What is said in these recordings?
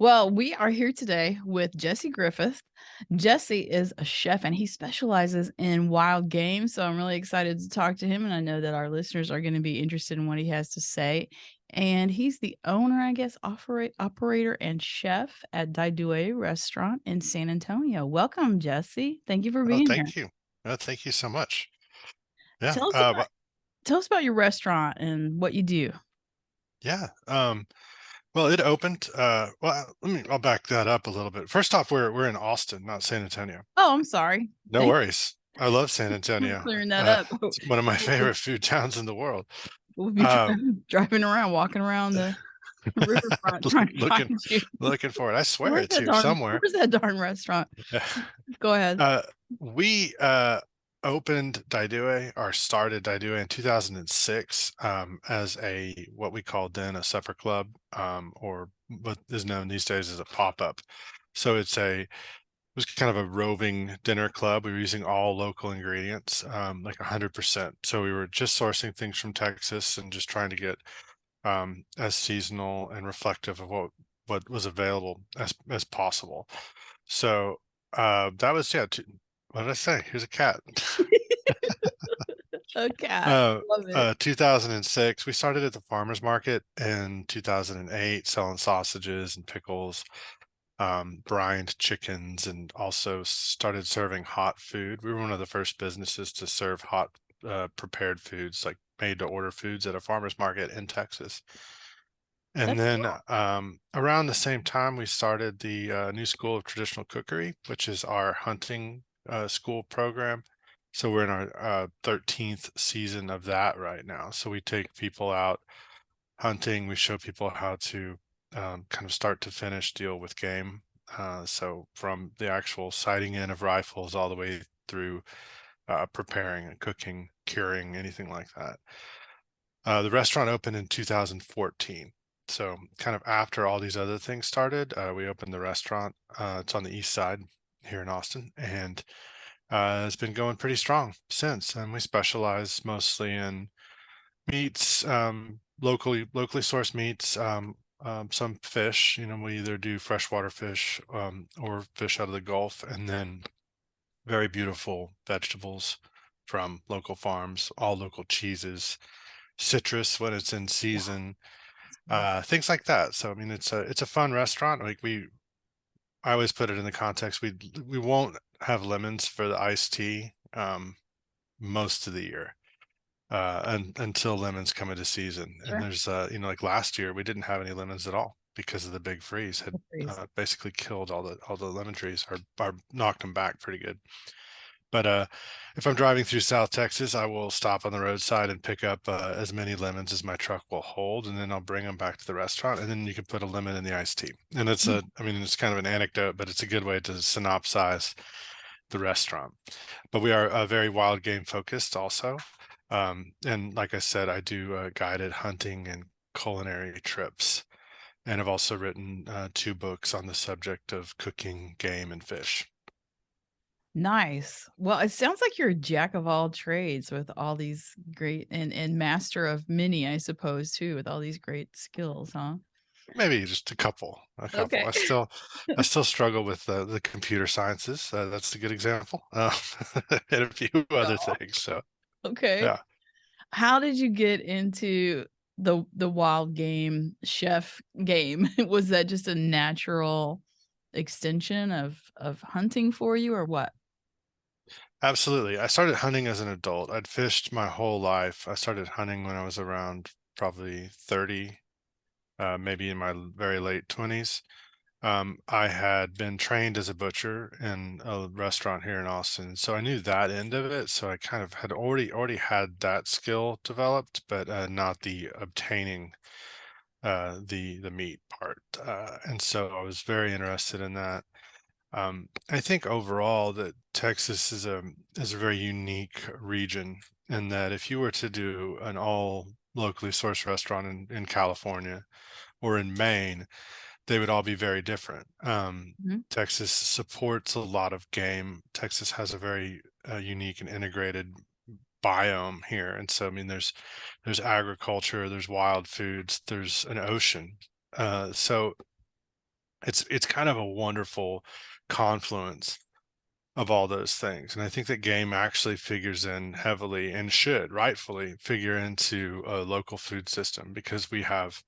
Well, we are here today with Jesse Griffith. Jesse is a chef and he specializes in wild game. So I'm really excited to talk to him. And I know that our listeners are going to be interested in what he has to say. And he's the owner, I guess, operator and chef at Daidue Restaurant in San Antonio. Welcome, Jesse. Thank you for Oh, being here. thank you. Thank you so much. Yeah. Tell us about tell us about your restaurant and what you do. Yeah. Well, it opened. I'll back that up a little bit. First off, we're in Austin, not San Antonio. Oh, I'm sorry. No Thank worries. I love San you for Antonio. clearing that up. It's one of my favorite food towns in the world. We'll be Um, driving around, walking around the riverfront trying to looking find you. looking for it. I swear it's here somewhere. Where's that darn restaurant? Go ahead. Uh, we opened Daidue or started Daidue in 2006 as a what we called then a supper club, or what is known these days as a pop-up. So it was kind of a roving dinner club. We were using all local ingredients, like 100%. So we were just sourcing things from Texas and just trying to get as seasonal and reflective of what was available as possible. So that was what did I say? Here's a cat. A cat. Love it. 2006. We started at the farmers market in 2008, selling sausages and pickles, brined chickens, and also started serving hot food. We were one of the first businesses to serve hot prepared foods, like made to order foods at a farmers market in Texas. And That's then around the same time, we started the New School of Traditional Cookery, which is our hunting school program. So we're in our 13th season of that right now. So we take people out hunting. We show people how to kind of start to finish deal with game. So from the actual sighting in of rifles all the way through preparing and cooking, curing, anything like that. The restaurant opened in 2014. So kind of after all these other things started, we opened the restaurant. It's on the east side here in Austin, and it's been going pretty strong since. And we specialize mostly in meats, locally sourced meats, some fish. You know, we either do freshwater fish or fish out of the Gulf, and then very beautiful vegetables from local farms, all local cheeses, citrus when it's in season, things like that. So I mean, it's a fun restaurant. I always put it in the context we won't have lemons for the iced tea most of the year until lemons come into season. And sure. there's like last year we didn't have any lemons at all because of the big freeze had Freeze. basically killed all the lemon trees or knocked them back pretty good. But if I'm driving through South Texas, I will stop on the roadside and pick up as many lemons as my truck will hold, and then I'll bring them back to the restaurant, and then you can put a lemon in the iced tea. And I mean, it's kind of an anecdote, but it's a good way to synopsize the restaurant. But we are very wild game focused also. And like I said, I do guided hunting and culinary trips. And I've also written 2 books on the subject of cooking game and fish. Nice. Well, it sounds like you're a jack of all trades with all these great and master of many, I suppose, too, with all these great skills, huh? Maybe just a couple, a couple. Okay. I still struggle with the computer sciences. That's a good example, and a few other Oh, things. So okay. yeah, How did you get into the wild game chef game? Was that just a natural extension of hunting for you or what? absolutely. I started hunting as an adult. I'd fished my whole life. I started hunting when I was around probably 30, maybe in my very late 20s. I had been trained as a butcher in a restaurant here in Austin, so I knew that end of it. So I kind of had already had that skill developed, but not the obtaining the meat part. And so I was very interested in that. I think overall that Texas is a very unique region in that if you were to do an all locally sourced restaurant in California or in Maine, they would all be very different. Mhm. Texas supports a lot of game. Texas has a very unique and integrated biome here, and so I mean, there's agriculture, there's wild foods, there's an ocean. So it's kind of a wonderful confluence of all those things. And I think that game actually figures in heavily and should rightfully figure into a local food system because we have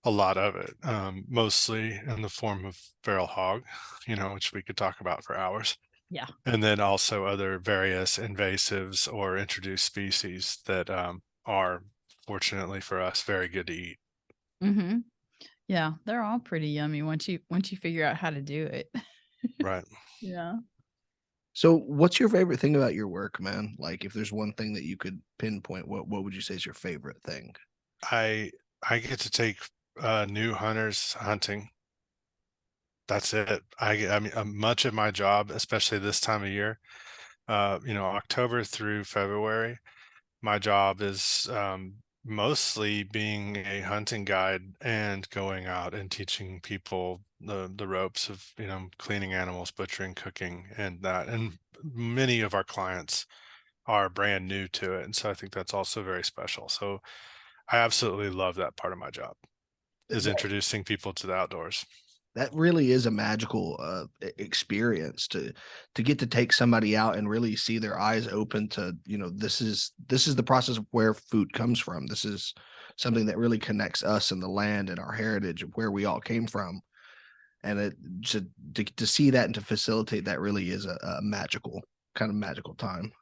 a lot of it, mostly in the form of feral hog, which we could talk about for hours. Yeah. And then also other various invasives or introduced species that are, fortunately for us, very good to eat. Mhm. Yeah, they're all pretty yummy once you figure out how to do it. Right. Yeah. So, what's your favorite thing about your work, man? Like, if there's one thing that you could pinpoint, what would you say is your favorite thing? I I get to take new hunters hunting. That's it. I mean, much of my job, especially this time of year, October through February, my job is mostly being a hunting guide and going out and teaching people the ropes of cleaning animals, butchering, cooking, and that. And many of our clients are brand new to it, and so I think that's also very special. So I absolutely love that part of my job is That introducing people to the outdoors. that really is a magical experience to get to take somebody out and really see their eyes open to, this is the process of where food comes from. This is something that really connects us and the land and our heritage of where we all came from. And to see that and to facilitate that really is a magical kind of magical time.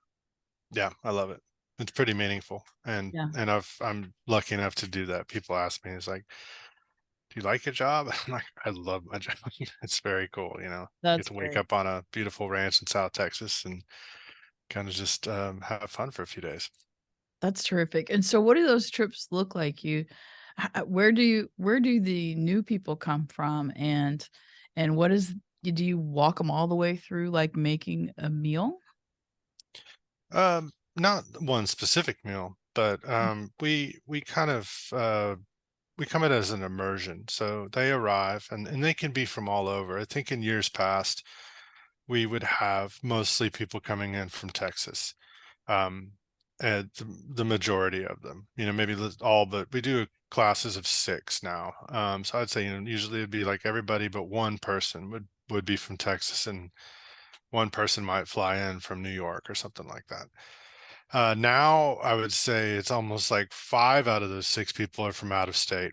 Yeah, I love it. It's pretty meaningful, and Yeah, I'm lucky enough to do that. People ask me, "It's like, do you like your job?" I'm like, "I love my job. It's very cool." Get that's to wake great. up on a beautiful ranch in South Texas and kind of just have fun for a few days. That's terrific. And so what do those trips look like? Where do the new people come from? And what is do you walk them all the way through, like, making a meal? Not one specific meal, but we kind of we come in as an immersion. So they arrive and they can be from all over. I think in years past we would have mostly people coming in from Texas. Um, and the majority of them, maybe all, but we do classes of 6 now. So I'd say, usually it'd be like everybody but one person would be from Texas, and one person might fly in from New York or something like that. Now I would say it's almost like 5 out of those 6 people are from out of state,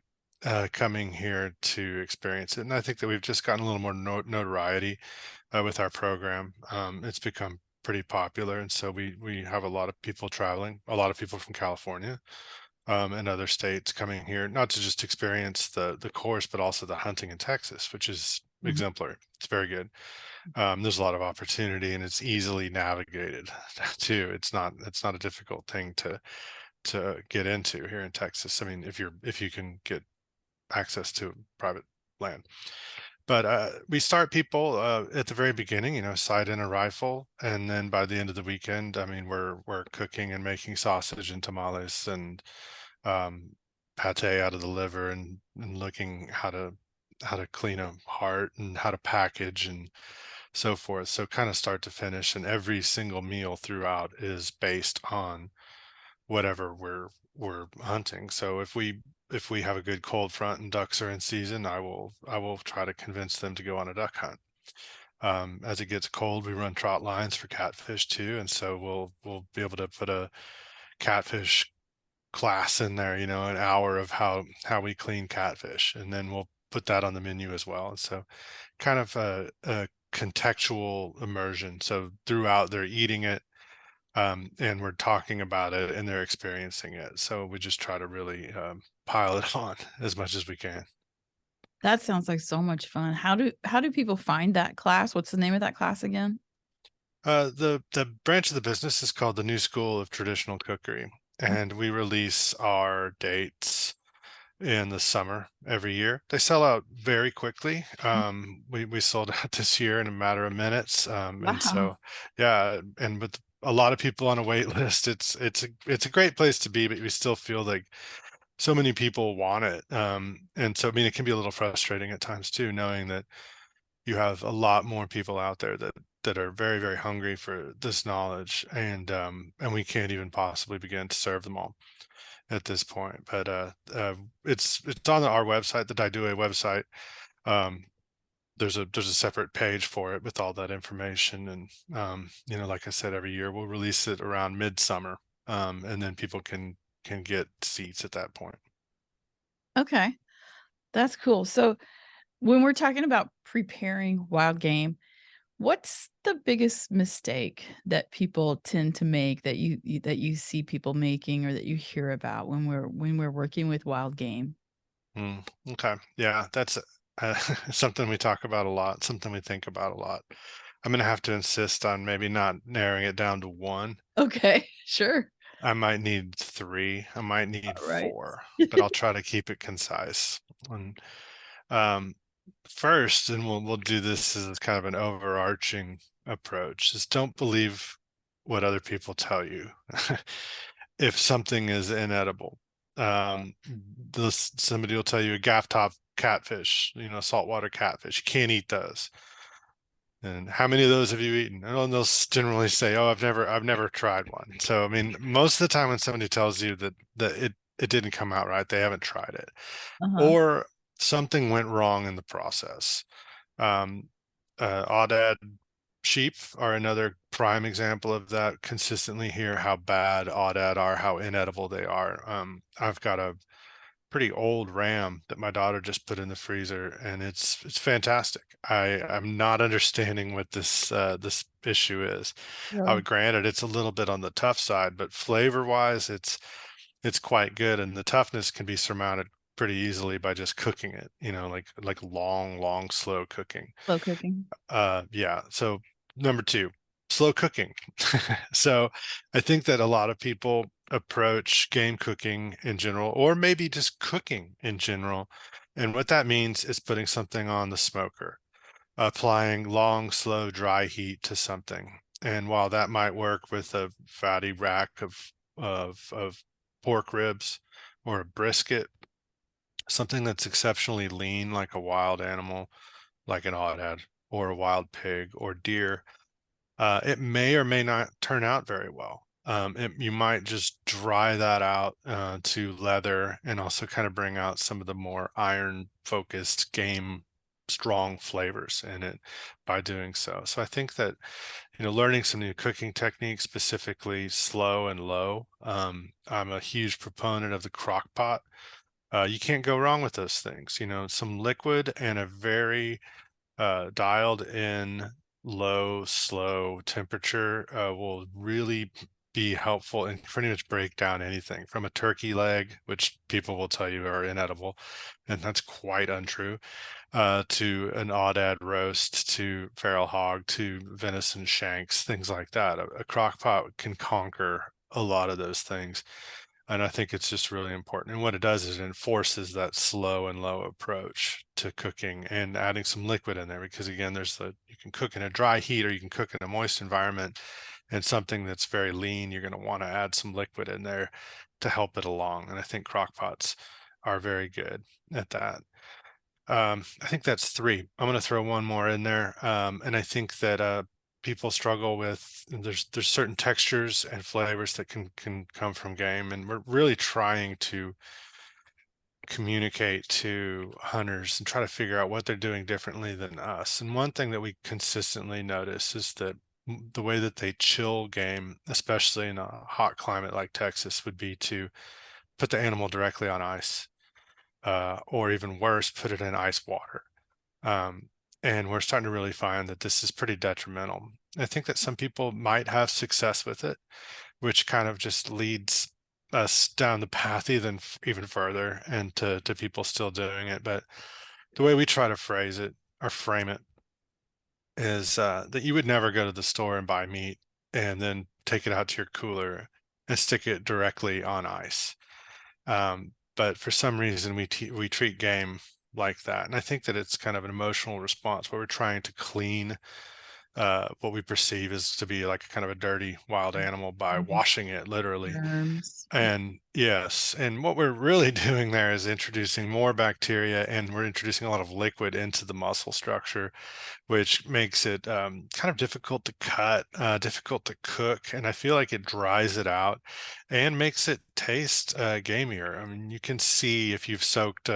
coming here to experience it. And I think that we've just gotten a little more notoriety with our program. It's become pretty popular, and so we have a lot of people traveling, a lot of people from California and other states coming here, not to just experience the course, but also the hunting in Texas, which is Mhm. exemplary. It's very good. There's a lot of opportunity, and it's easily navigated too. It's not a difficult thing to get into here in Texas. I mean, if you can get access to private land. But we start people at the very beginning, sight in a rifle, and then by the end of the weekend, I mean, we're cooking and making sausage and tamales and um, pate out of the liver, and looking how to clean a heart and how to package and so forth. So kind of start to finish, and every single meal throughout is based on whatever we're hunting. So if we have a good cold front and ducks are in season, I will try to convince them to go on a duck hunt. As it gets cold, we run trot lines for catfish too, and so we'll be able to put a catfish class in there, an hour of how we clean catfish, and then we'll put that on the menu as well. And so kind of a contextual immersion. So throughout, they're eating it, and we're talking about it, and they're experiencing it. So we just try to really pile it on as much as we can. That sounds like so much fun. How do people find that class? What's the name of that class again? The branch of the business is called the New School of Traditional Cookery, and we release our dates in the summer every year. They sell out very quickly. We sold out this year in a matter of minutes, and Wow. so yeah, and with a lot of people on a wait list, it's a great place to be, but we still feel like so many people want it, and so I mean it can be a little frustrating at times too, knowing that you have a lot more people out there that are very, very hungry for this knowledge, and we can't even possibly begin to serve them all at this point. But it's on our website, the Daidue website. Um, there's a separate page for it with all that information. And like I said, every year we'll release it around midsummer, and then people can get seats at that point. Okay. That's cool. So when we're talking about preparing wild game, what's the biggest mistake that people tend to make that you see people making or that you hear about when we're working with wild game? Okay. Yeah, that's something we talk about a lot, something we think about a lot. I'm gonna have to insist on maybe not narrowing it down to one. Okay, sure. I might need three. I might need Right. four, but I'll try to keep it concise. And um, first, and we'll do this as kind of an overarching approach, is don't believe what other people tell you. If something is inedible, somebody will tell you a gaff top catfish, saltwater catfish, you can't eat those. And how many of those have you eaten? And they'll generally say, "Oh, I've never tried one." So, I mean, most of the time when somebody tells you that it didn't come out right, they haven't tried it, Uh-huh. or something went wrong in the process. Um, Aoudad sheep are another prime example of that. Consistently hear how bad aoudad are, how inedible they are. I've got a pretty old ram that my daughter just put in the freezer, and it's fantastic. I'm not understanding what this issue is. Really? Granted, it's a little bit on the tough side, but flavor wise, it's quite good, and the toughness can be surmounted pretty easily by just cooking it. Like long slow cooking. Slow cooking. Yeah. So number two, slow cooking. So I think that a lot of people approach game cooking in general, or maybe just cooking in general. And what that means is putting something on the smoker, applying long, slow, dry heat to something. And while that might work with a fatty rack of pork ribs or a brisket, something that's exceptionally lean, like a wild animal, like an aoudad or a wild pig or deer, it may or may not turn out very well. You might just dry that out to leather, and also kind of bring out some of the more iron focused game strong flavors in it by doing so. So I think that, learning some new cooking techniques, specifically slow and low. I'm a huge proponent of the crock pot. You can't go wrong with those things. Some liquid and a very dialed in low, slow temperature will really be helpful and pretty much break down anything from a turkey leg, which people will tell you are inedible, and that's quite untrue, to an aoudad roast, to feral hog, to venison shanks, things like that. A crock pot can conquer a lot of those things. And I think it's just really important. And what it does is it enforces that slow and low approach to cooking, and adding some liquid in there, because again, you can cook in a dry heat or you can cook in a moist environment. And something that's very lean, you're going to want to add some liquid in there to help it along. And I think crock pots are very good at that. I think that's three. I'm going to throw one more in there. And I think that people struggle with, there's certain textures and flavors that can come from game, and we're really trying to communicate to hunters and try to figure out what they're doing differently than us. And one thing that we consistently notice is that the way that they chill game, especially in a hot climate like Texas, would be to put the animal directly on ice, or even worse, put it in ice water. Um, and we're starting to really find that this is pretty detrimental. I think that some people might have success with it, which kind of just leads us down the path even further, and to people still doing it. But the way we try to phrase it or frame it is that you would never go to the store and buy meat and then take it out to your cooler and stick it directly on ice. But for some reason, we treat game like that, and I think that it's kind of an emotional response where we're trying to clean what we perceive as to be like kind of a dirty wild animal by Mhm. washing it literally. Germs. And yes, and what we're really doing there is introducing more bacteria, and we're introducing a lot of liquid into the muscle structure, which makes it kind of difficult to cut, difficult to cook, and I feel like it dries it out and makes it taste gamier. I mean, you can see if you've soaked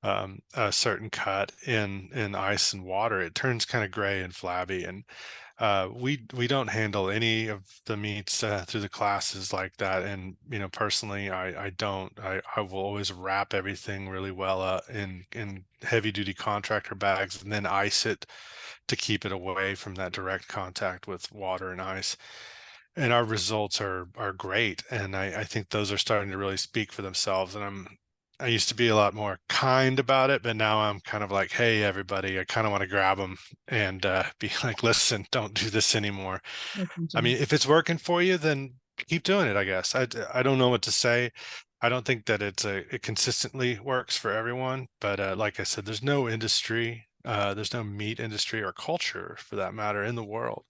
a certain cut in ice and water, it turns kind of gray and flabby. And we don't handle any of the meats through the classes like that. And personally, I don't. I will always wrap everything really well in heavy duty contractor bags and then ice it to keep it away from that direct contact with water and ice. And our results are great, and I think those are starting to really speak for themselves. And I used to be a lot more kind about it, but now I'm kind of like, hey, everybody, I kind of want to grab them and be like, listen, don't do this anymore. That's I mean, interesting. if it's working for you, then keep doing it, I guess. I don't know what to say. I don't think that it consistently works for everyone, but like I said, there's no industry, there's no meat industry or culture for that matter in the world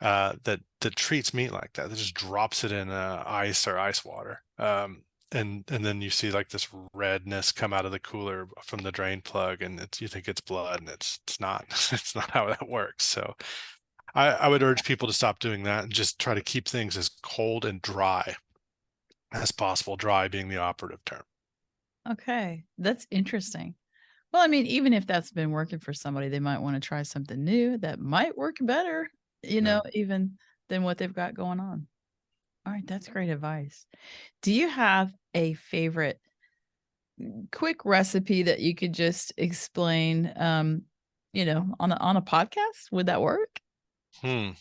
that treats meat like that. That just drops it in ice or ice water. And then you see like this redness come out of the cooler from the drain plug, and you think it's blood, and it's not. It's not how that works. So I would urge people to stop doing that and just try to keep things as cold and dry as possible. Dry being the operative term. Okay, that's interesting. Well, I mean, even if that's been working for somebody, they might want to try something new that might work better, Yeah. even than what they've got going on. All right, that's great advice. Do you have a favorite quick recipe that you could just explain on a podcast? Would that work? A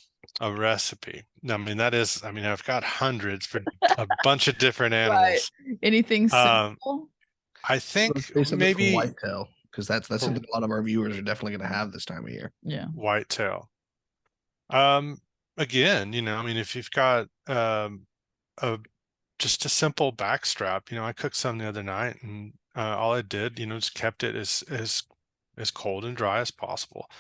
recipe. I mean, I've got hundreds for a bunch of different Right. animals. Anything Um, simple? I Let's think say something from maybe whitetail, because that's something a lot of our viewers are definitely going to have this time of year. Yeah. whitetail. Um, Again, I mean, if you've got a just a simple backstrap, I cooked some the other night, and all I did, just kept it as cold and dry as possible.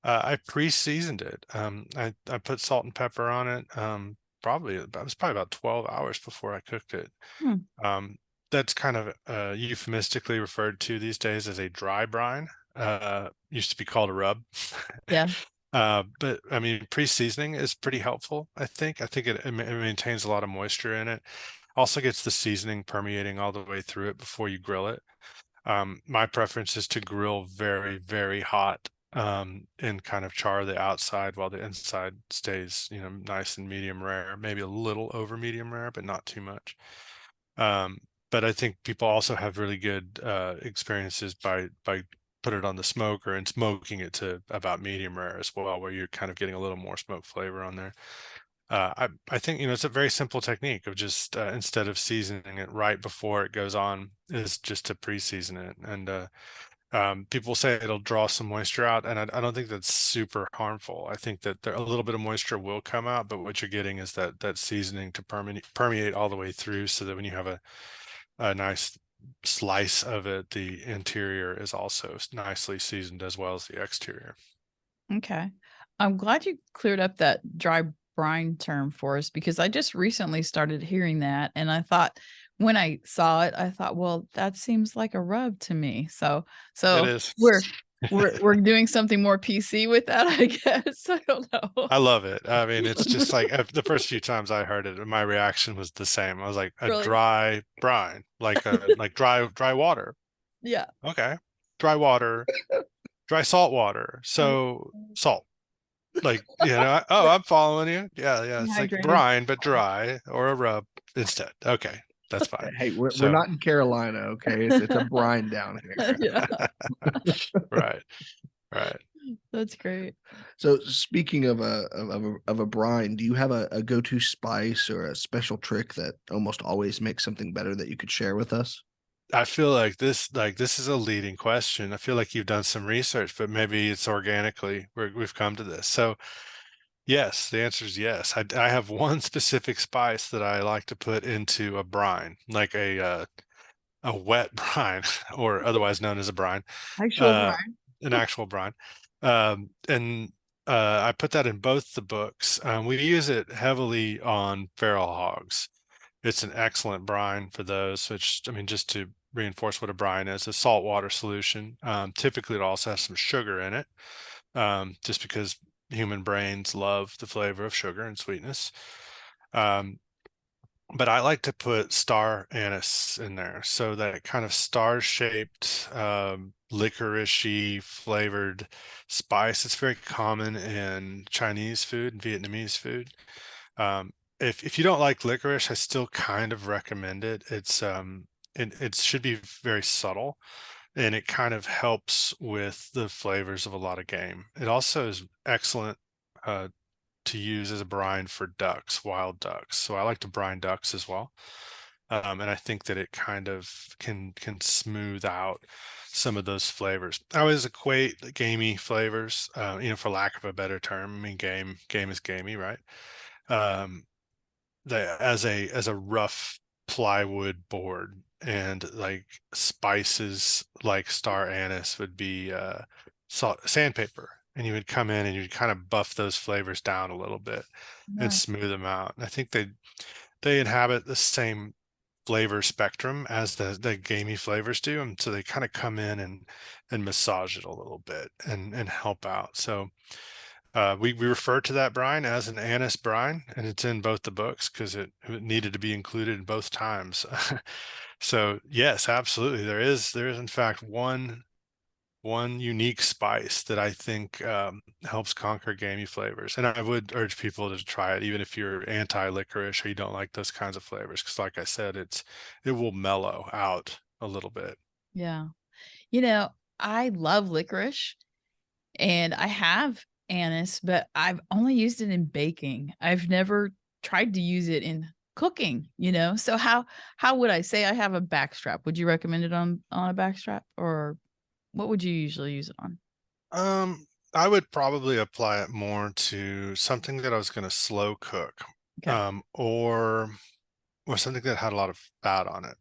I pre-seasoned it. I put salt and pepper on it. It was probably about 12 hours before I cooked it. Hmm. That's kind of euphemistically referred to these days as a dry brine. Used to be called a rub. Yeah. But I mean, pre-seasoning is pretty helpful. I think it maintains a lot of moisture in it. Also gets the seasoning permeating all the way through it before you grill it. My preference is to grill very, very hot, and kind of char the outside while the inside stays, nice and medium rare, maybe a little over medium rare, but not too much. Um, but I think people also have really good experiences by put it on the smoker and smoking it to about medium rare as well, where you're kind of getting a little more smoke flavor on there. I think it's a very simple technique of just instead of seasoning it right before it goes on, is just to pre-season it. And people say it'll draw some moisture out, and I don't think that's super harmful. I think that a little bit of moisture will come out, but what you're getting is that seasoning to permeate all the way through, so that when you have a nice slice of it, the interior is also nicely seasoned as well as the exterior. Okay. I'm glad you cleared up that dry brine term for us, because I just recently started hearing that, and I thought when I saw it, I thought, well, that seems like a rub to me. So It is. we're doing something more PC with that, I guess. I don't know. I love it. I mean, it's just like the first few times I heard it, my reaction was the same. I was like, a Really? dry brine, like dry water. Yeah. Okay. Dry water, dry salt water. So salt. Like, I'm following you. Yeah. It's like Dehydrated. brine, but dry, or a rub instead. Okay. That's fine. Hey, we're So not in Carolina, okay? It's a brine down here. Yeah. right. Right. That's great. So speaking of a brine, do you have a go-to spice or a special trick that almost always makes something better that you could share with us? I feel like this is a leading question. I feel like you've done some research, but maybe it's organically we've come to this. So yes, the answer is yes. I have one specific spice that I like to put into a brine, like a wet brine, or otherwise known as a brine, Actual uh, brine. an actual brine. And I put that in both the books. We use it heavily on feral hogs. It's an excellent brine for those, which, I mean, just to reinforce what a brine is, a saltwater solution. Typically, it also has some sugar in it, just because human brains love the flavor of sugar and sweetness. Um, but I like to put star anise in there. So that kind of star-shaped, licorice-y flavored spice. It's very common in Chinese food and Vietnamese food. Um, if you don't like licorice, I still kind of recommend it. It should be very subtle, and it kind of helps with the flavors of a lot of game. It also is excellent uh, to use as a brine for ducks, wild ducks. So I like to brine ducks as well. And I think that it kind of can smooth out some of those flavors. I always equate gamey flavors, for lack of a better term. I mean, game is gamey, right? Um, as a rough plywood board, and like spices like star anise would be sandpaper, and you would come in and you'd kind of buff those flavors down a little bit and Nice. smooth them out. And I think they inhabit the same flavor spectrum as the gamey flavors do, and so they kind of come in and massage it a little bit and help out. So we refer to that brine as an anise brine, and it's in both the books because it needed to be included in both times. So yes, absolutely, there is in fact one unique spice that I think helps conquer gamey flavors, and I would urge people to try it, even if you're anti-licorice or you don't like those kinds of flavors, because like I said, it will mellow out a little bit. Yeah. You know, I love licorice and I have anise, but I've only used it in baking. I've never tried to use it in cooking, you know? So how would I say I have a backstrap? Would you recommend it on a backstrap, or what would you usually use it on? Um, I would probably apply it more to something that I was going to slow cook, Okay. or something that had a lot of fat on it.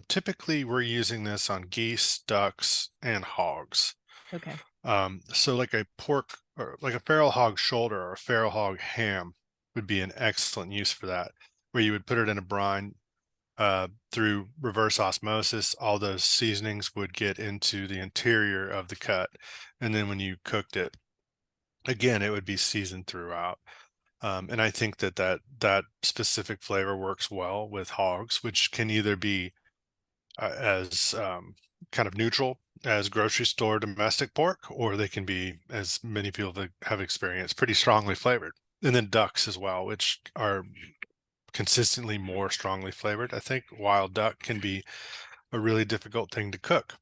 Typically, we're using this on geese, ducks, and hogs. Okay. So like a pork or like a feral hog shoulder or a feral hog ham would be an excellent use for that, where you would put it in a brine. Through reverse osmosis, all those seasonings would get into the interior of the cut, and then when you cooked it, again, it would be seasoned throughout. And I think that specific flavor works well with hogs, which can either be as kind of neutral as grocery store domestic pork, or they can be, as many people have experienced, pretty strongly flavored. And then ducks as well, which are consistently more strongly flavored. I think wild duck can be a really difficult thing to cook.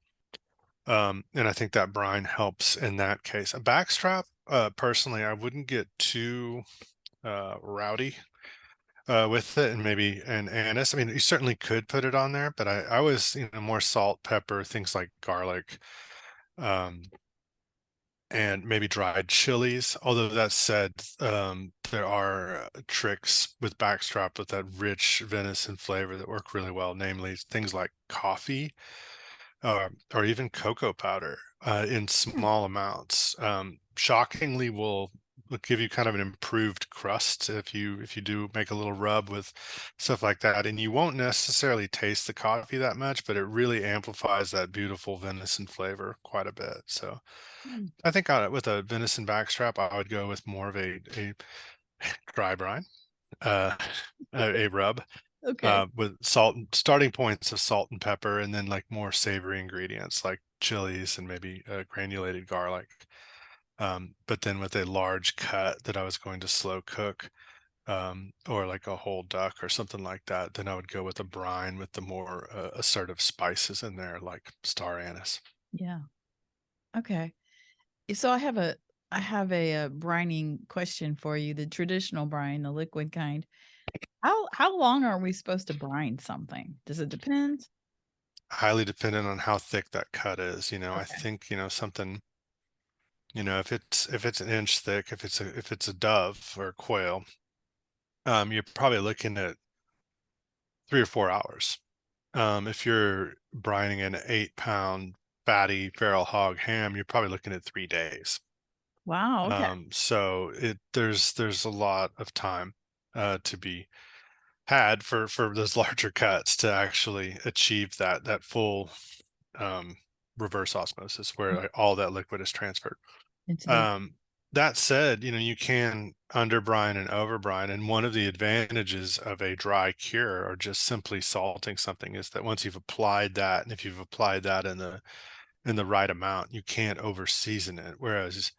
And I think that brine helps in that case. A backstrap, personally, I wouldn't get too rowdy with it, and maybe an anise. I mean, you certainly could put it on there, but I was, more salt, pepper, things like garlic, um, and maybe dried chilies. Although that said, there are tricks with backstrap with that rich venison flavor that work really well, namely things like coffee, or even cocoa powder in Hmm. small amounts. Shockingly, will give you kind of an improved crust if you do make a little rub with stuff like that, and you won't necessarily taste the coffee that much, but it really amplifies that beautiful venison flavor quite a bit. So Mm. I think with a venison backstrap, I would go with more of a dry brine, uh, a rub Okay. with salt and starting points of salt and pepper, and then like more savory ingredients like chilies and maybe granulated garlic. But then with a large cut that I was going to slow cook, or like a whole duck or something like that, then I would go with a brine with the more assertive spices in there, like star anise. Yeah. Okay. So I have a brining question for you, the traditional brine, the liquid kind. How long are we supposed to brine something? Does it depend? Highly dependent on how thick that cut is. I Okay. think, something, if it's an inch thick, if it's a dove or a quail, you're probably looking at 3 or 4 hours. If you're brining an 8 pound fatty feral hog ham, you're probably looking at 3 days. Wow, okay. So there's a lot of time to be had for those larger cuts to actually achieve that full um, reverse osmosis where all that liquid is transferred. Into the Um, That said, you can under brine and over brine, and one of the advantages of a dry cure or just simply salting something is that once you've applied that, and if you've applied that in the right amount, you can't over season it. Whereas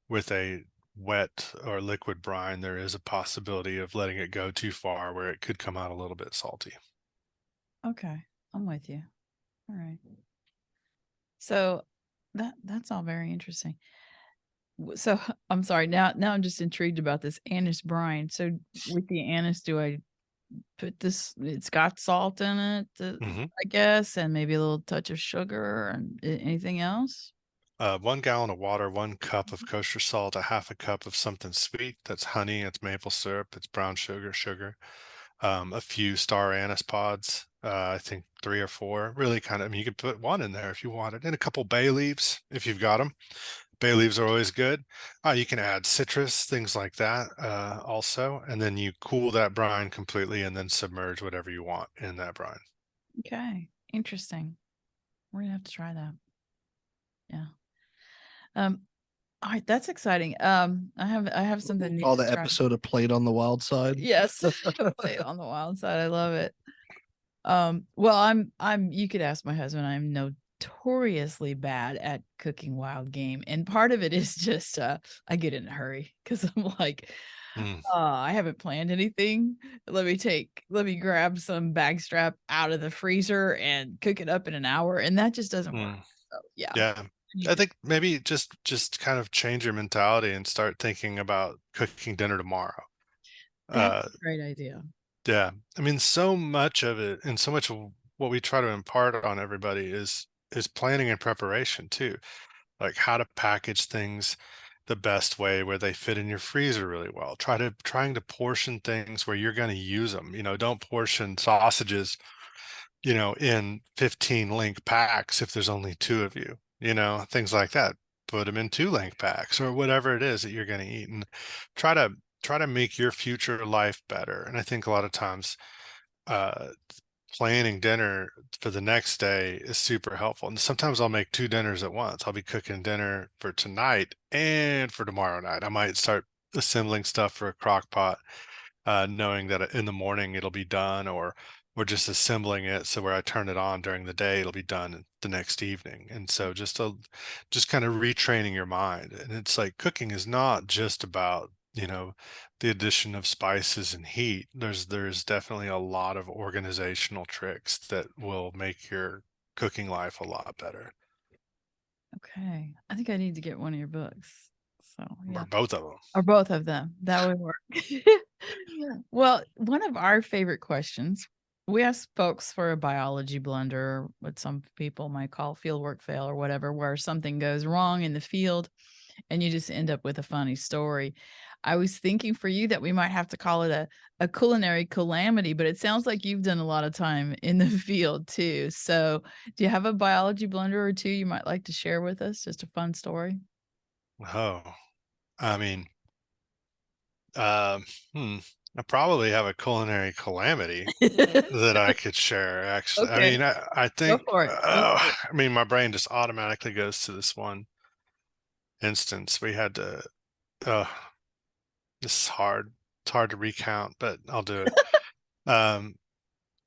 with a wet or liquid brine, there is a possibility of letting it go too far where it could come out a little bit salty. Okay, I'm with you. All right. So that's all very interesting. So I'm sorry. Now I'm just intrigued about this anise brine. So with the anise, do I put this? It's got salt in it, hmm I guess, and maybe a little touch of sugar and anything else. 1 gallon of water, 1 cup of kosher salt, a half a cup of something sweet. That's honey, it's maple syrup, it's brown sugar, a few star anise pods. I think 3 or 4. Really kind of. I mean, you could put one in there if you wanted, and a couple bay leaves if you've got them. Bay leaves are always good. You can add citrus, things like that, also, and then you cool that brine completely, and then submerge whatever you want in that brine. Okay, interesting. We're gonna have to try that. Yeah. Um. All right, that's exciting. I have something new Call to the try. episode "A Plate on the Wild Side." Yes, play it on the wild side. I love it. Well, I'm you could ask my husband. I'm notoriously bad at cooking wild game. And part of it is just I get in a hurry because I'm like, Mm, I haven't planned anything. Let me grab some bag strap out of the freezer and cook it up in an hour. And that just doesn't work. mm, So yeah. I yeah. need I to think maybe just kind of change your mentality and start thinking about cooking dinner tomorrow. That's Uh, a great idea. yeah. I mean, so much of it and so much of what we try to impart on everybody is planning and preparation too. Like how to package things the best way where they fit in your freezer really well. Trying to portion things where you're going to use them. Don't portion sausages, in 15 link packs if there's only two of you, things like that. Put them in 2 link packs or whatever it is that you're going to eat, and try to try to make your future life better. And I think a lot of times, uh, planning dinner for the next day is super helpful. And sometimes I'll make 2 dinners at once. I'll be cooking dinner for tonight and for tomorrow night. I might start assembling stuff for a crock pot, knowing that in the morning it'll be done, or just assembling it so where I turn it on during the day, it'll be done the next evening. And so just kind of retraining your mind. And it's like cooking is not just about, the addition of spices and heat. There's definitely a lot of organizational tricks that will make your cooking life a lot better, Okay. I think I need to get one of your books. So yeah. or both of them. Or both of them. That would work. Well, one of our favorite questions, we ask folks for a biology blunder, what some people might call fieldwork fail or whatever, where something goes wrong in the field and you just end up with a funny story. I was thinking for you that we might have to call it a culinary calamity, but it sounds like you've done a lot of time in the field too. So, do you have a biology blunder or two you might like to share with us? Just a fun story. Oh, I mean, um, hmm, I probably have a culinary calamity that I could share, actually. I Okay, mean, I go think, for it. Go for it. I mean, my brain just automatically goes to this one instance. We had to, uh, this is hard. It's hard to recount, but I'll do it. Um,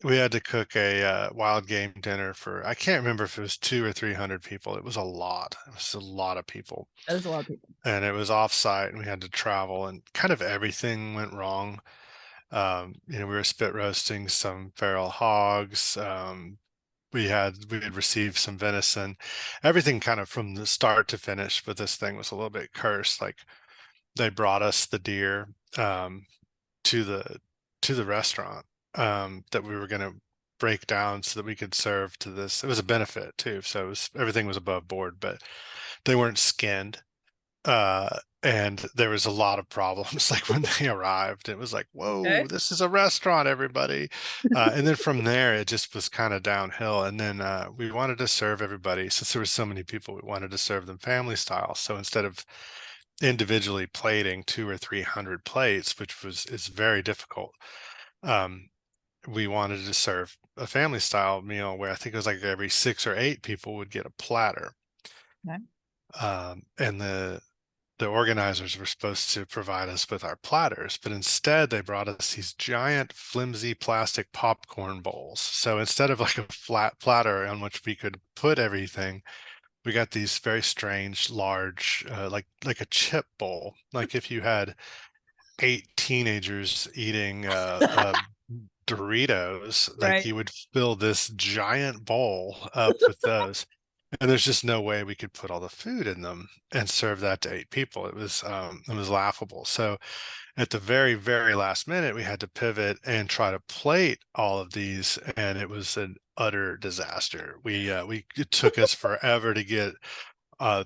we had to cook a wild game dinner for, I can't remember if it was 2 or 300 people. It was a lot. It was a lot of people. That is a lot of people. And it was offsite, and we had to travel, and kind of everything went wrong. We were spit roasting some feral hogs. We had received some venison, everything kind of from the start to finish, but this thing was a little bit cursed. Like they brought us the deer, to the restaurant, that we were going to break down so that we could serve to this. It was a benefit too, so everything was above board, but they weren't skinned. And there was a lot of problems like when they arrived. It was like, whoa, Okay. this is a restaurant, everybody. And then from there it just was kind of downhill. And then we wanted to serve everybody, since there were so many people, we wanted to serve them family style. So instead of individually plating 2 or 300 plates, which is very difficult, um, we wanted to serve a family style meal where I think it was like every 6 or 8 people would get a platter. Okay. And the the organizers were supposed to provide us with our platters, but instead they brought us these giant flimsy plastic popcorn bowls. So instead of like a flat platter on which we could put everything, we got these very strange, large, like a chip bowl. Like if you had 8 teenagers eating Doritos, like Right. you would fill this giant bowl up with those. And there's just no way we could put all the food in them and serve that to 8 people. It was laughable. So at the very, very last minute, we had to pivot and try to plate all of these, and it was an utter disaster. It took us forever to get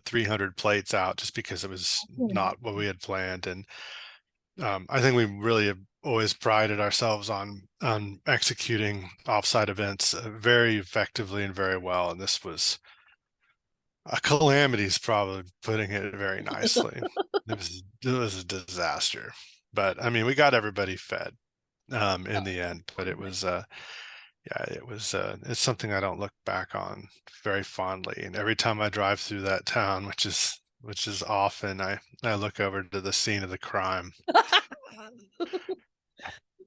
300 plates out just because it was not what we had planned. And I think we really have always prided ourselves on executing offsite events very effectively and very well. And this was a calamity is probably putting it very nicely. It was a disaster. But I mean, we got everybody fed in the end, but it was yeah, it's something I don't look back on very fondly. And every time I drive through that town, which is often, I look over to the scene of the crime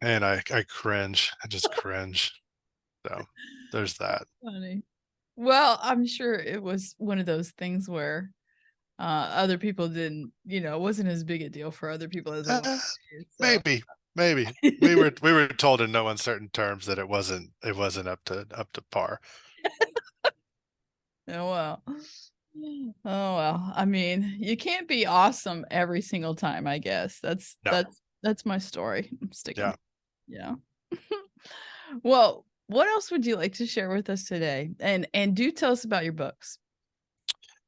and I cringe. I just cringe. So there's that. Funny. Well, I'm sure it was one of those things where other people didn't, it wasn't as big a deal for other people as it was Uh, for you, so. maybe we were told in no uncertain terms that it wasn't up to par. Oh well. Oh well. I mean, you can't be awesome every single time, I guess. That's No. that's my story. I'm sticking. Yeah. Yeah. Well, what else would you like to share with us today? And do tell us about your books.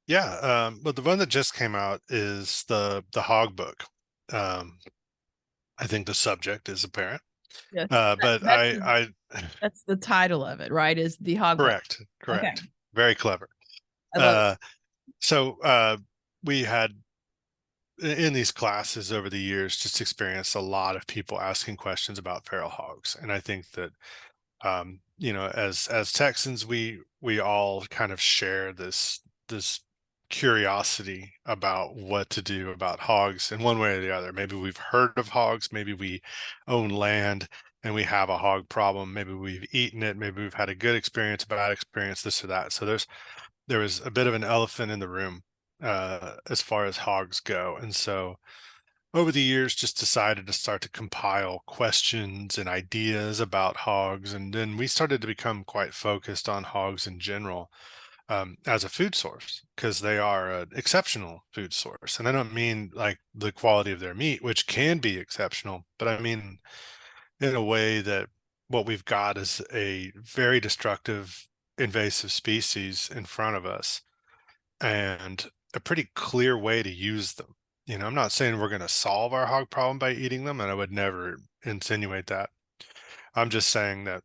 Yeah, but the one that just came out is the Hog Book. Um, I think the subject is apparent. Yes. But That's the title of it, right? Is the Hog Book. correct, Okay. correct. Very clever. I love it. So we had in these classes over the years just experienced a lot of people asking questions about feral hogs, and I think that as Texans, we all kind of share this curiosity about what to do about hogs in one way or the other. Maybe we've heard of hogs, maybe we own land and we have a hog problem, maybe we've eaten it, maybe we've had a good experience, a bad experience, this or that. So there was a bit of an elephant in the room as far as hogs go. And so over the years just decided to start to compile questions and ideas about hogs, and then we started to become quite focused on hogs in general as a food source, because they are an exceptional food source. And I don't mean like the quality of their meat, which can be exceptional, but I mean in a way that what we've got is a very destructive invasive species in front of us and a pretty clear way to use them. I'm not saying we're going to solve our hog problem by eating them, and I would never insinuate that. I'm just saying that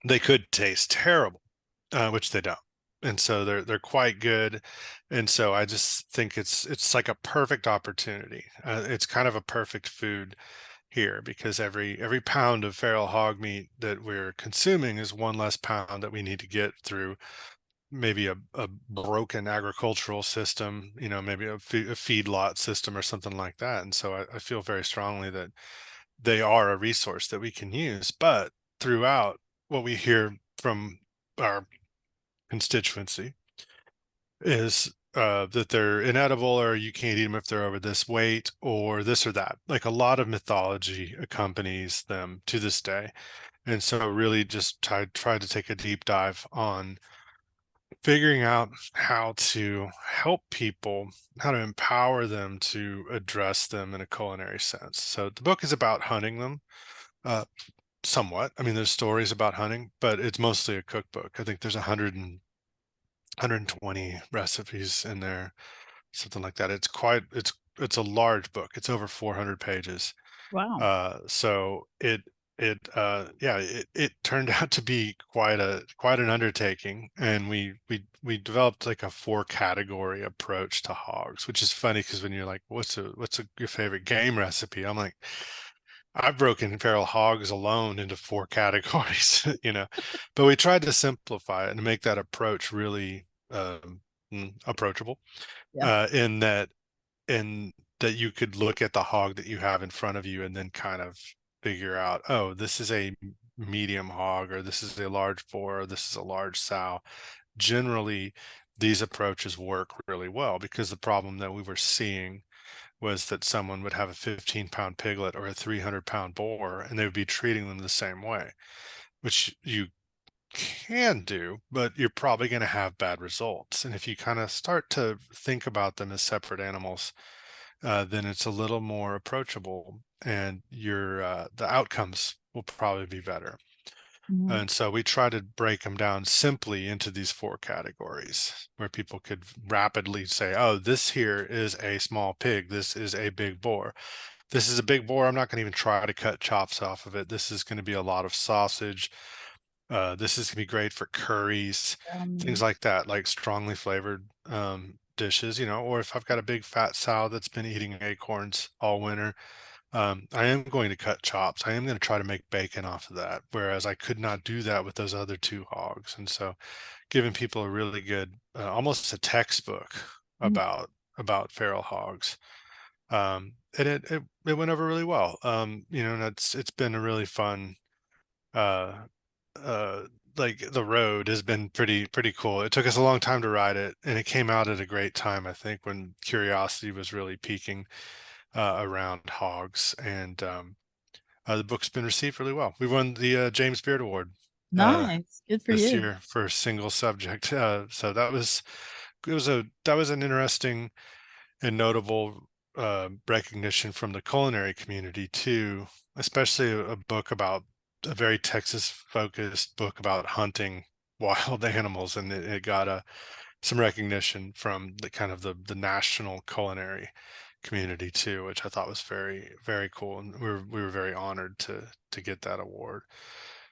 they could taste terrible, which they don't. And so they're quite good. And so I just think it's like a perfect opportunity. It's kind of a perfect food here, because every pound of feral hog meat that we're consuming is one less pound that we need to get through maybe a broken agricultural system, maybe a feedlot system or something like that. And so I feel very strongly that they are a resource that we can use. But throughout, what we hear from our constituency is that they're inedible, or you can't eat them if they're over this weight, or this or that. Like a lot of mythology accompanies them to this day. And so really just try to take a deep dive on figuring out how to help people, how to empower them to address them in a culinary sense. So the book is about hunting them, uh, somewhat. I mean, there's stories about hunting, but it's mostly a cookbook. I think there's 120 recipes in there, something like that. It's a large book. It's over 400 pages. Wow. So it turned out to be quite an undertaking, and we developed like a 4 category approach to hogs, which is funny because when you're like, your favorite game recipe? I'm like, I've broken feral hogs alone into 4 categories, but we tried to simplify it and make that approach really approachable, Yeah. in that and that you could look at the hog that you have in front of you and then kind of figure out, oh, this is a medium hog, or this is a large boar, or this is a large sow. Generally, these approaches work really well, because the problem that we were seeing was that someone would have a 15-pound piglet or a 300-pound boar, and they would be treating them the same way, which you can do, but you're probably going to have bad results. And if you kind of start to think about them as separate animals, then it's a little more approachable, and the outcomes will probably be better. Mhm. And so we try to break them down simply into these 4 categories, where people could rapidly say, oh, this here is a small pig, this is a big boar. This is a big boar. I'm not going to even try to cut chops off of it. This is going to be a lot of sausage. This is going to be great for curries, things like that, like strongly flavored dishes, or if I've got a big fat sow that's been eating acorns all winter, I am going to cut chops. I am going to try to make bacon off of that, whereas I could not do that with those other 2 hogs. And so giving people a really good, almost a textbook Mhm. about feral hogs. And it went over really well. And it's been a really fun, uh, uh, like, the road has been pretty cool. It took us a long time to ride it, and it came out at a great time, I think, when curiosity was really peaking around hogs. And the book's been received really well. We won the James Beard Award Nice. Good for this you. year for single subject. So that was an interesting and notable recognition from the culinary community too, especially a book about a very Texas focused book about hunting wild animals, and it got some recognition from the kind of the national culinary community too, which I thought was very, very cool, and we were very honored to get that award.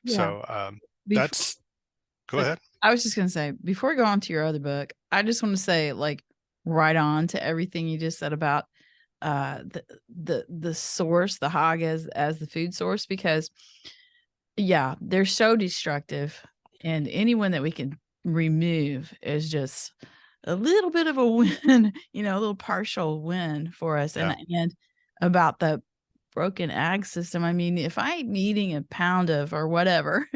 Yeah. So Before that's go ahead. I was just gonna say, before we go on to your other book, I just want to say, like, right on to everything you just said about the source, the hog as the food source, because yeah, they're so destructive, and anyone that we can remove is just a little bit of a win, a little partial win for us. Yeah, And about the broken ag system, I mean, if I'm eating a pound of or whatever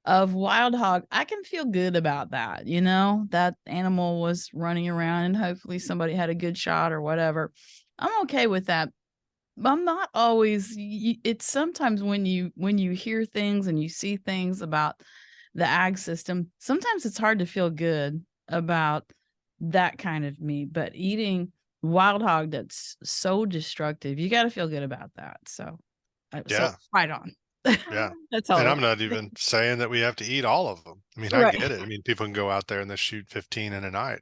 of wild hog, I can feel good about that, that animal was running around and hopefully somebody had a good shot or whatever. I'm okay with that. I'm not always it's sometimes when you hear things and you see things about the ag system, sometimes it's hard to feel good about that kind of meat, but eating wild hog that's so destructive, you gotta feel good about that. So yeah, right on. yeah. That's all And I I'm want not to say. even saying that we have to eat all of them. I mean, I Right. get it. I mean, people can go out there and they shoot 15 in a night.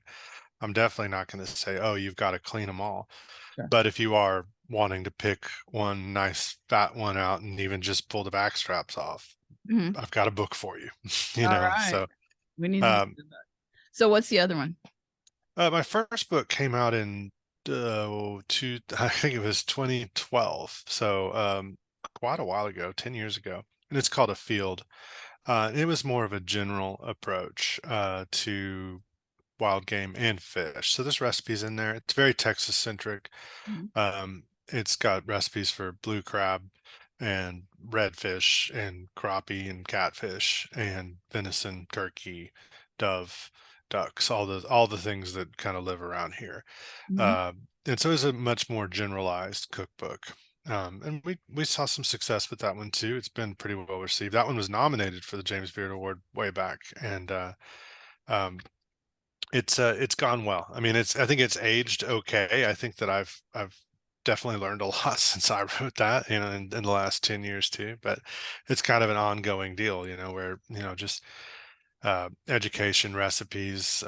I'm definitely not going to say, oh, you've got to clean them all. Sure. But if you are wanting to pick one nice fat one out and even just pull the back straps off, Mhm. I've got a book for you. Alright. So We need to get um, to that. So what's the other one? my first book came out in I think it was 2012. So quite a while ago, 10 years ago. And it's called A Field. It was more of a general approach to wild game and fish. So there's recipes in there. It's very Texas centric. Mhm. It's got recipes for blue crab and redfish and crappie and catfish and venison, turkey, dove, ducks, all the things that kind of live around here. Mhm. Uh, and so it's a much more generalized cookbook. And we saw some success with that one too. It's been pretty well received. That one was nominated for the James Beard Award way back, and um, it's gone well. I mean, I think it's aged okay. I think that I've definitely learned a lot since I wrote that, in the last 10 years too. But it's kind of an ongoing deal, where, just education, recipes,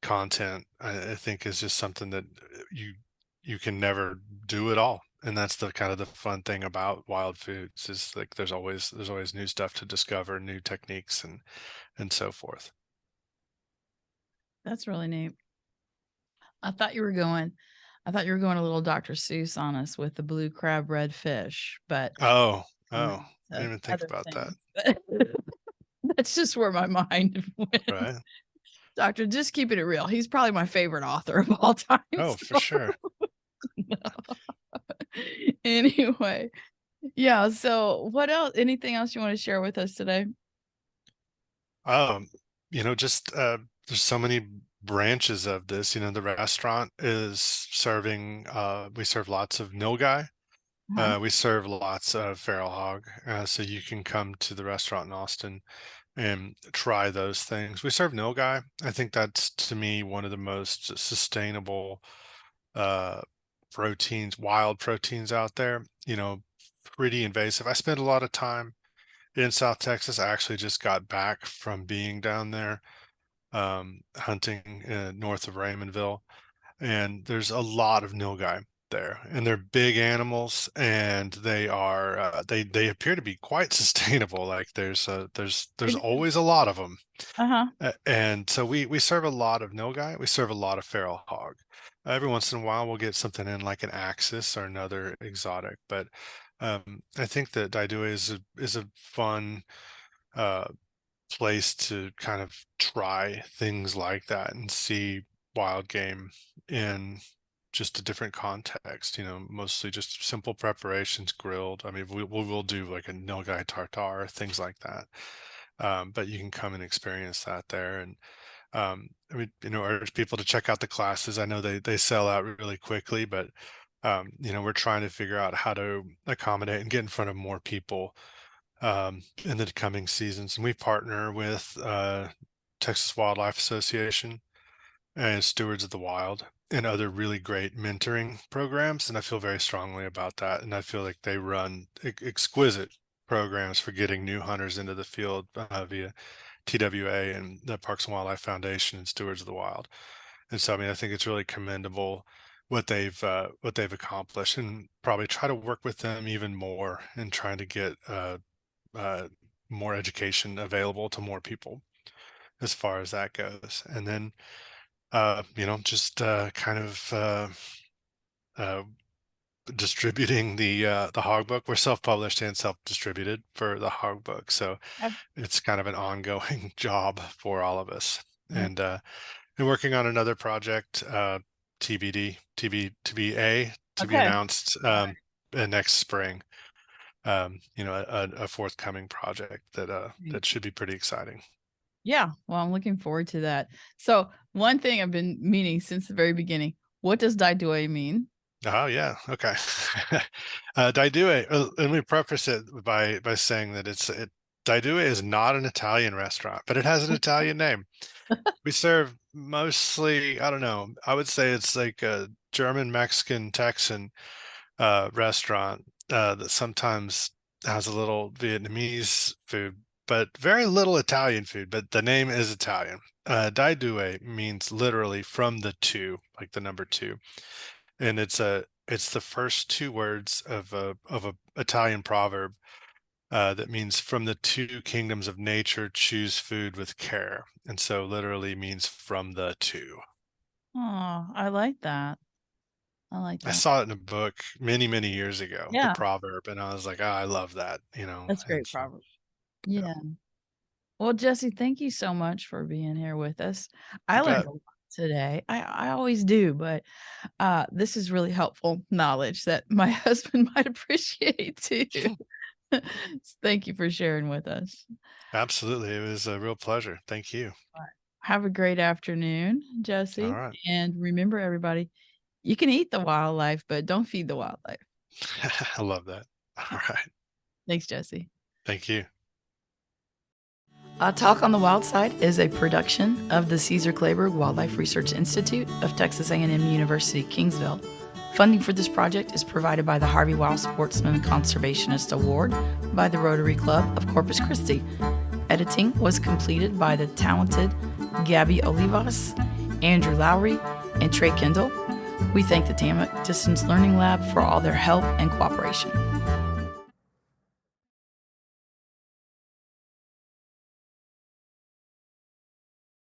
content, I think is just something that you can never do it all. And that's the kind of the fun thing about wild foods, is like there's always new stuff to discover, new techniques and so forth. That's really neat. I thought you were going a little Dr. Seuss on us with the blue crab, red fish, but Oh, you oh, know, I didn't even think other about that. things. That's just where my mind went. Right. Doctor, just keeping it real. He's probably my favorite author of all time. Oh, for sure. Anyway, yeah. So, what else? Anything else you want to share with us today? Just there's so many branches of this. The restaurant is serving. We serve lots of nilgai. Uh-huh. We serve lots of feral hog. So you can come to the restaurant in Austin and try those things. We serve nilgai. I think that's, to me, one of the most sustainable uh, proteins, wild proteins out there. Pretty invasive. I spend a lot of time in South Texas. I actually just got back from being down there hunting north of Raymondville, and there's a lot of nilgai there, and they're big animals, and they are they appear to be quite sustainable. Like there's always a lot of them. Uh-huh. And so we serve a lot of nilgai. We serve a lot of feral hog. Every once in a while, we'll get something in like an axis or another exotic. But I think that Daidue is a fun uh, place to kind of try things like that and see wild game in just a different context. Mostly just simple preparations, grilled. I mean, we will do like a nilgai tartare, things like that. But you can come and experience that there. And urge people to check out the classes. I know they sell out really quickly, but we're trying to figure out how to accommodate and get in front of more people in the coming seasons. And we partner with Texas Wildlife Association and Stewards of the Wild and other really great mentoring programs. And I feel very strongly about that. And I feel like they run exquisite programs for getting new hunters into the field via TWA and the Parks and Wildlife Foundation and Stewards of the Wild. And so, I mean, I think it's really commendable what they've accomplished, and probably try to work with them even more in trying to get more education available to more people as far as that goes. And then, just kind of distributing the Hog Book. We're self-published and self-distributed for the Hog Book, so Yep. it's kind of an ongoing job for all of us. Yep. And working on another project, TBA, to be Okay. announced next spring. A forthcoming project that should be pretty exciting. Yeah. Well, I'm looking forward to that. So, one thing I've been meaning since the very beginning, what does Daidue mean? Oh yeah, okay. Daidue, let me preface it by saying that Daidue is not an Italian restaurant, but it has an Italian name. We serve mostly, I don't know, I would say it's like a German, Mexican, Texan restaurant that sometimes has a little Vietnamese food, but very little Italian food. But the name is Italian. Daidue means literally from the two, like the number two, and it's the first two words of a Italian proverb that means from the two kingdoms of nature, choose food with care. And so literally means from the two. Oh, I like that. I saw it in a book many, many years ago, the Yeah, proverb, and I was like, oh, I love that, that's great and so, proverb. yeah, Yeah. Well, Jesse, thank you so much for being here with us. I you learned bet. a lot today. I always do, but this is really helpful knowledge that my husband might appreciate too. Thank you for sharing with us. Absolutely. It was a real pleasure. Thank you. All right. Have a great afternoon, All Jesse. right. And remember, everybody, you can eat the wildlife, but don't feed the wildlife. I love that. All right. Thanks, Jesse. Thank you. Talk on the Wild Side is a production of the Caesar Kleberg Wildlife Research Institute of Texas A&M University, Kingsville. Funding for this project is provided by the Harvey Wild Sportsman Conservationist Award by the Rotary Club of Corpus Christi. Editing was completed by the talented Gabby Olivas, Andrew Lowry, and Trey Kendall. We thank the TAMAC Distance Learning Lab for all their help and cooperation.